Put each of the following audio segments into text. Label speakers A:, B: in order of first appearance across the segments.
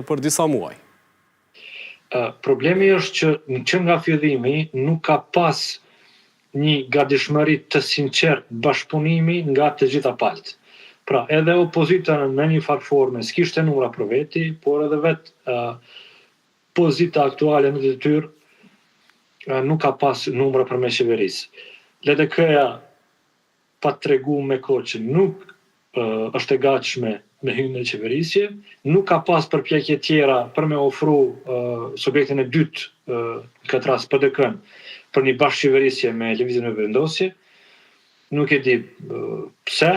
A: për disa muaj.
B: Problemi është që nga fillimi nuk ka pas një gatishmëri të sinqert bashkëpunimi nga të gjitha palët. Pra, edhe opozita në një farë forme s'kishte numra për veti, por edhe vetë pozita aktuale në detyrë nuk ka pas numra për me qeverisë. LDK-ja pa tregu me kohë që nuk është e gatshme me hyrjen e qeverisje, nuk ka pas përpjekje tjera për me ofru subjektin e dytë, në këtë rast PDK-n, për një bashkëqeverisje me lëvizjen e vendosje. Nuk e di pse,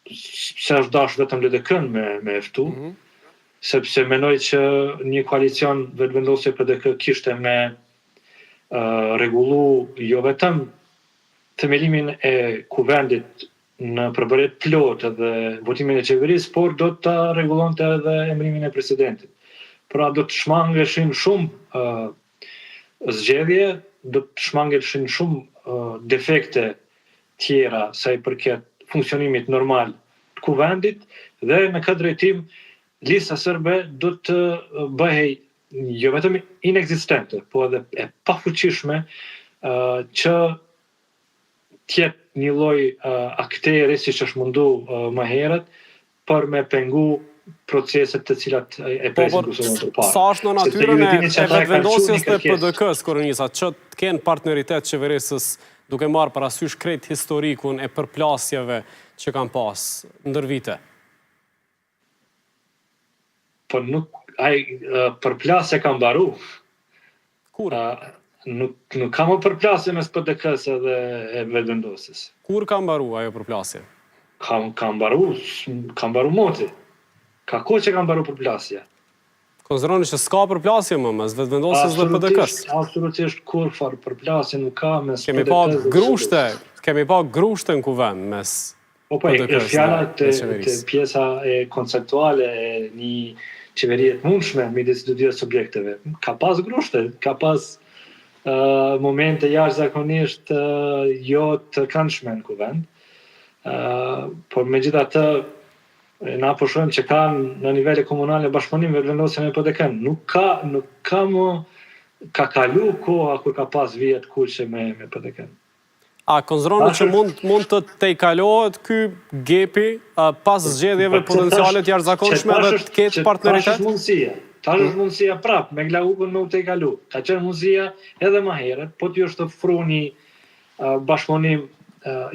B: pse është dashur vetëm LDK-n me eftu, sepse menoj që një koalicion vendosje PDK kishte me rregullu jo vetëm themelimin e kuvendit në përbërjet plot edhe votimin e qeverisë, por do të rregullonte edhe emërimin e presidentit. Pra do të shmangeshin shumë zgjedhje, do të shmangeshin shumë defekte tjera sa i përket funksionimit normal të kuvendit, dhe në këtë drejtim lista serbe do të bëhej jo vetëm inekzistente, po edhe e pafuqishme që tjetë një lloj akteri siç është mundu më herët për me pengu proceset të cilat e presin Kosovën përpara.
A: Sa është në natyrën e vetëvendosjes të PDK-s, Koronisa, që të kenë partneritet qeverisës duke marrë parasysh krejt historikun e përplasjeve që kanë pas ndër vite?
B: Po nuk, përplasje kanë mbaru.
A: Kur?
B: Nuk ka më përplasje mes PDK-s edhe vetëvendosjes.
A: Kur ka mbaru ajo përplasje?
B: Ka mbaru moti. Ka kohë që ka mbaru përplasja.
A: Konsideroni që s'ka përplasje më mes vetëvendosjes dhe PDK-s.
B: Absolutisht kur farë përplasje nuk ka mes
A: Kemi pa grushte në kuvend mes PDK-s
B: fjala të pjesa e konceptuale e një qeverie të mundshme midis të dy subjekteve. Ka pas grushte, ka pas momente jashtëzakonisht jo të këndshme në kuvend. Por megjithatë na po shohim që kanë në nivele komunale bashkëpunim vetëvendosje me PDK-n. Nuk ka më ka kalu koha kur ka pas vjet kuqe me PDK-n.
A: A konsideroni që mund të tejkalohet ky gepi pas zgjedhjeve potenciale të jashtëzakonshme dhe të ketë partneritet?
B: Tash është mundësia prap me Glaukun me u tejkalu. Ka qenë mundësia edhe më herët, po t'ju është ofru një bashkëpunim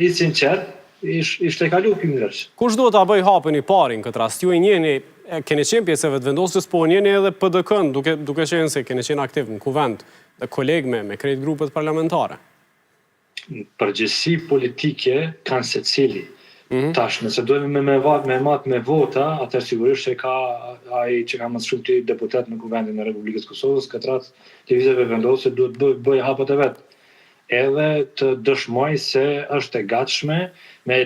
B: i sinqert, ishte kalu ky ndërsh.
A: Kush duhet ta bëj hapin i parë në këtë rast? Ju e njihni, keni qenë pjesë e vetëvendosjes, po njihni edhe PDK-n, duke qenë se keni qenë aktiv në kuvend dhe koleg me krejt grupet parlamentare.
B: Përgjegjësi politike kanë secili. Tash, nëse duhemi me matë me vota, atëherë sigurisht që ka ai që ka më shumë të deputet në kuvendin e Republikës Kosovës, këtë rast lëvizjeve vendosje duhet bëj hapët e vet. Edhe të dëshmoj se është e gatshme me